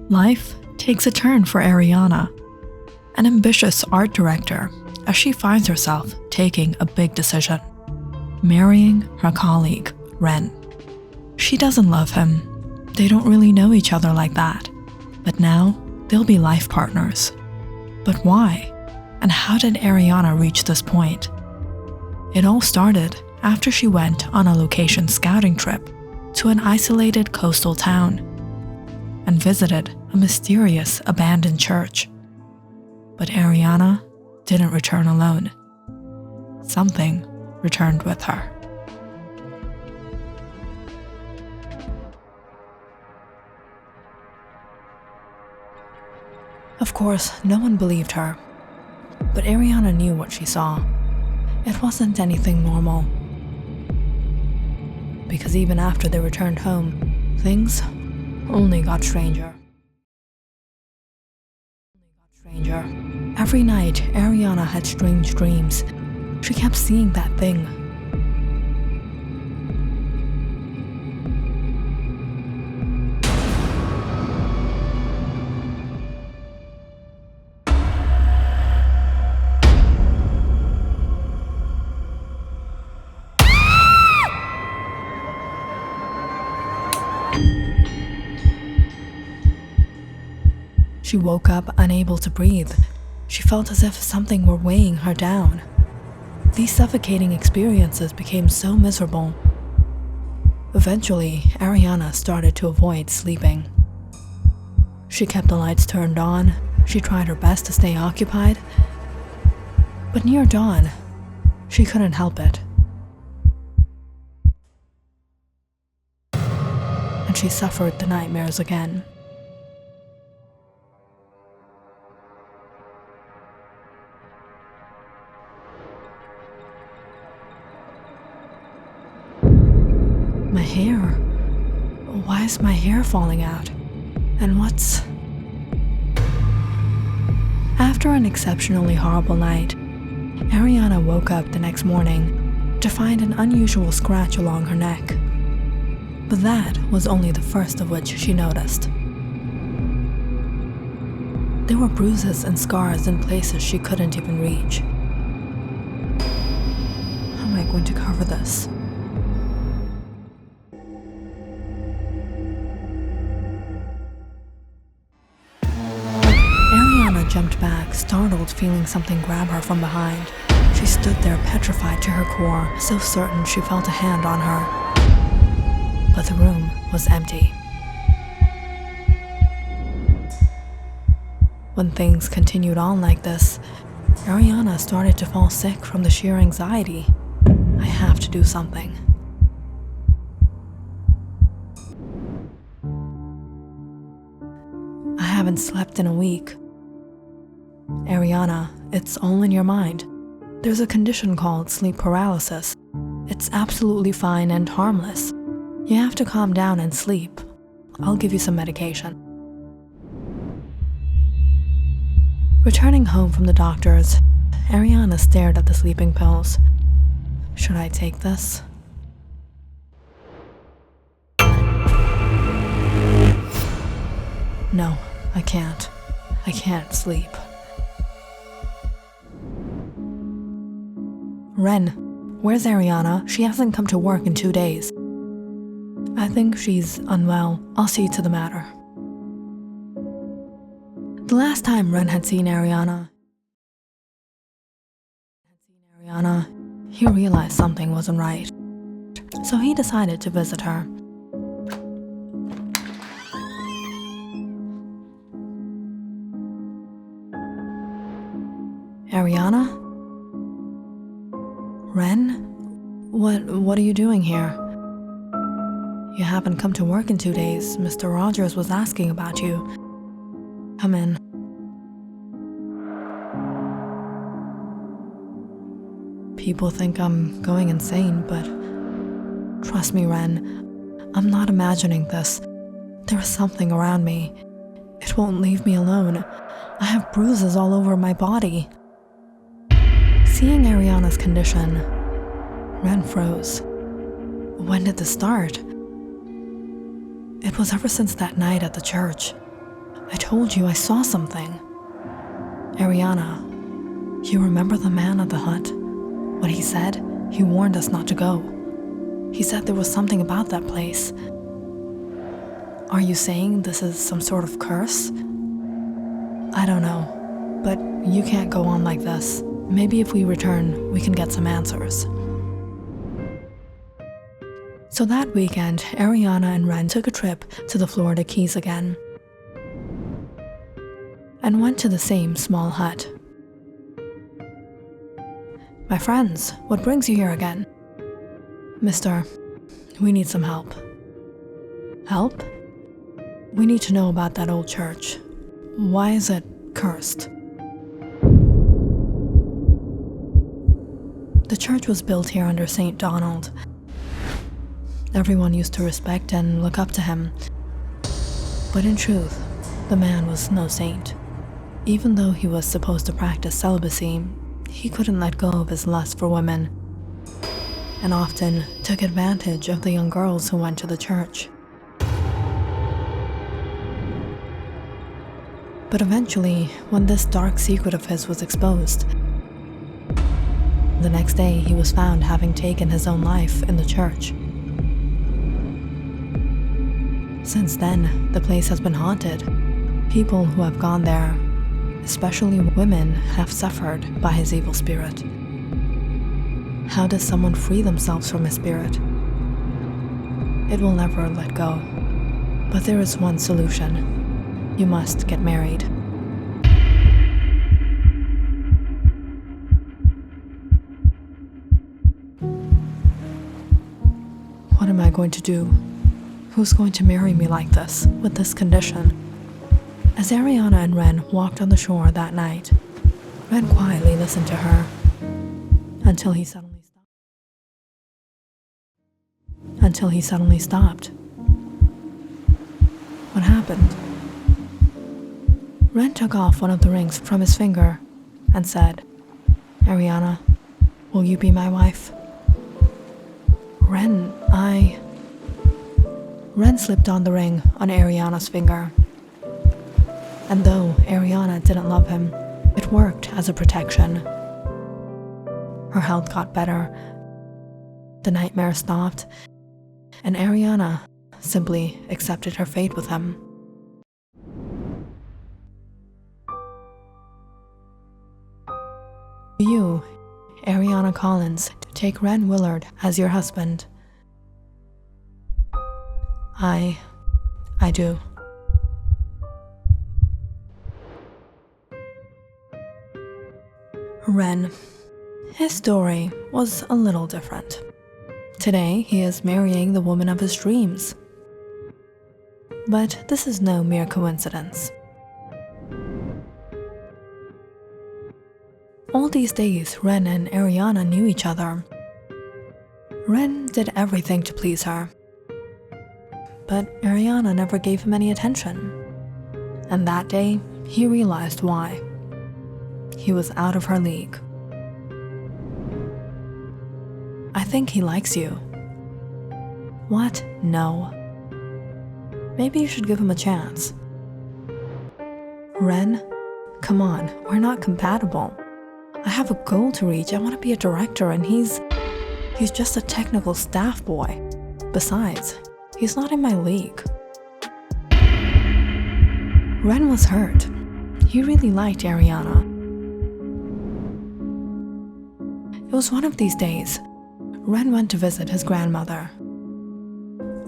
Life takes a turn for Ariana, an ambitious art director, as she finds herself taking a big decision: marrying her colleague, Ren. She doesn't love him. They don't really know each other like that, but now they'll be life partners. But why? And how did Ariana reach this point? It all started after she went on a location scouting trip to an isolated coastal town and visited a mysterious abandoned church. But Ariana didn't return alone. Something returned with her. Of course, no one believed her, but Ariana knew what she saw. It wasn't anything normal. Because even after they returned home, things only got stranger. Every night, Ariana had strange dreams. She kept seeing that thing. She woke up unable to breathe. She felt as if something were weighing her down. These suffocating experiences became so miserable. Eventually, Ariana started to avoid sleeping. She kept the lights turned on. She tried her best to stay occupied. But near dawn, she couldn't help it. And she suffered the nightmares again. My hair. Why is my hair falling out? And what's... After an exceptionally horrible night, Ariana woke up the next morning to find an unusual scratch along her neck. But that was only the first of which she noticed. There were bruises and scars in places she couldn't even reach. How am I going to cover this? Jumped back, startled, feeling something grab her from behind. She stood there petrified to her core, so certain she felt a hand on her. But the room was empty. When things continued on like this, Ariana started to fall sick from the sheer anxiety. I have to do something. I haven't slept in a week. Ariana, it's all in your mind. There's a condition called sleep paralysis. It's absolutely fine and harmless. You have to calm down and sleep. I'll give you some medication. Returning home from the doctor's, Ariana stared at the sleeping pills. Should I take this? No, I can't. I can't sleep. Ren, where's Ariana? She hasn't come to work in 2 days. I think she's unwell. I'll see to the matter. The last time Ren had seen Ariana, he realized something wasn't right. So he decided to visit her. Ariana? Ren? What are you doing here? You haven't come to work in 2 days. Mr. Rogers was asking about you. Come in. People think I'm going insane, but trust me, Ren, I'm not imagining this. There's something around me. It won't leave me alone. I have bruises all over my body. Seeing Ariana's condition, Ren froze. When did this start? It was ever since that night at the church. I told you I saw something. Ariana, you remember the man at the hut? What he said? He warned us not to go. He said there was something about that place. Are you saying this is some sort of curse? I don't know, but you can't go on like this. Maybe if we return, we can get some answers. So that weekend, Ariana and Ren took a trip to the Florida Keys again and went to the same small hut. My friends, what brings you here again? Mister, we need some help. Help? We need to know about that old church. Why is it cursed? The church was built here under St. Donald. Everyone used to respect and look up to him. But in truth, the man was no saint. Even though he was supposed to practice celibacy, he couldn't let go of his lust for women, and often took advantage of the young girls who went to the church. But eventually, when this dark secret of his was exposed, the next day he was found having taken his own life in the church. Since then, the place has been haunted. People who have gone there, especially women, have suffered by his evil spirit. How does someone free themselves from his spirit? It will never let go. But there is one solution. You must get married. What am I going to do? Who's going to marry me like this, with this condition? As Ariana and Ren walked on the shore that night, Ren quietly listened to her until he suddenly stopped. What happened? Ren took off one of the rings from his finger and said, Ariana, will you be my wife? Ren slipped on the ring on Ariana's finger. And though Ariana didn't love him, it worked as a protection. Her health got better, the nightmare stopped, and Ariana simply accepted her fate with him. You, Ariana Collins, take Ren Willard as your husband. I do. Ren. His story was a little different. Today, he is marrying the woman of his dreams. But this is no mere coincidence. All these days, Ren and Ariana knew each other. Ren did everything to please her. But Ariana never gave him any attention. And that day, he realized why. He was out of her league. I think he likes you. What? No. Maybe you should give him a chance. Ren, come on, we're not compatible. I have a goal to reach. I want to be a director, and he's just a technical staff boy. Besides, he's not in my league. Ren was hurt. He really liked Ariana. It was one of these days. Ren went to visit his grandmother.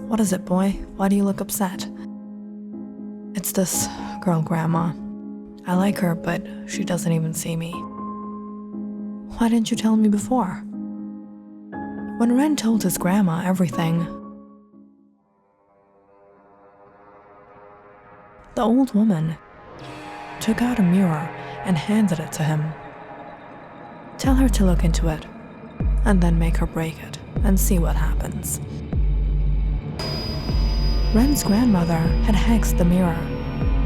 What is it, boy? Why do you look upset? It's this girl, Grandma. I like her, but she doesn't even see me. Why didn't you tell me before? When Ren told his grandma everything, the old woman took out a mirror and handed it to him. Tell her to look into it, and then make her break it and see what happens. Ren's grandmother had hexed the mirror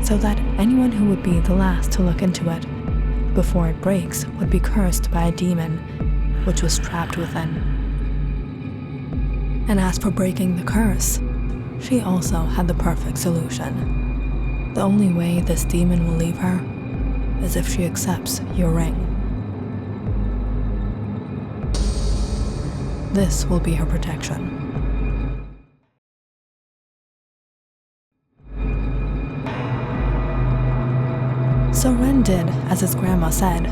so that anyone who would be the last to look into it before it breaks would be cursed by a demon which was trapped within. And as for breaking the curse, she also had the perfect solution. The only way this demon will leave her is if she accepts your ring. This will be her protection. So Ren did as his grandma said.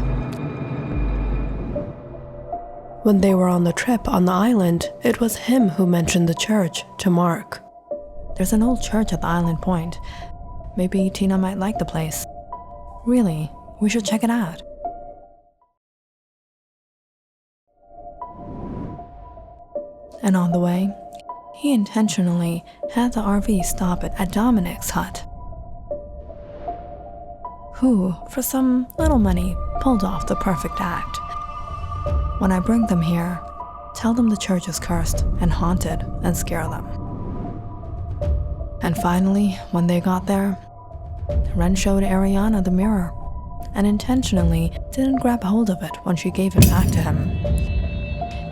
When they were on the trip on the island, it was him who mentioned the church to Mark. There's an old church at the island point. Maybe Tina might like the place. Really, we should check it out. And on the way, he intentionally had the RV stop at Dominic's hut, who, for some little money, pulled off the perfect act. When I bring them here, tell them the church is cursed and haunted and scare them. And finally, when they got there, Ren showed Ariana the mirror and intentionally didn't grab hold of it when she gave it back to him,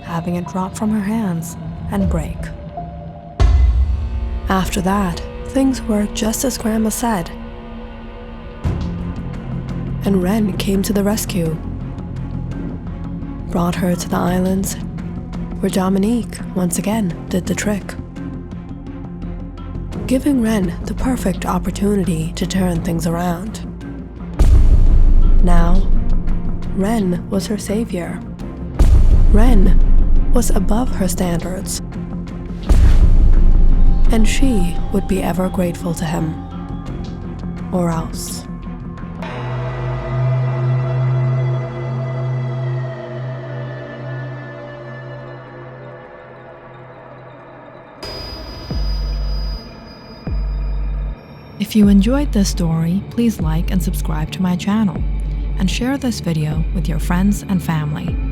having it drop from her hands and break. After that, things worked just as Grandma said, and Ren came to the rescue, brought her to the islands, where Dominique once again did the trick, giving Ren the perfect opportunity to turn things around. Now, Ren was her savior. Ren was above her standards, and she would be ever grateful to him, or else. If you enjoyed this story, please like and subscribe to my channel, and share this video with your friends and family.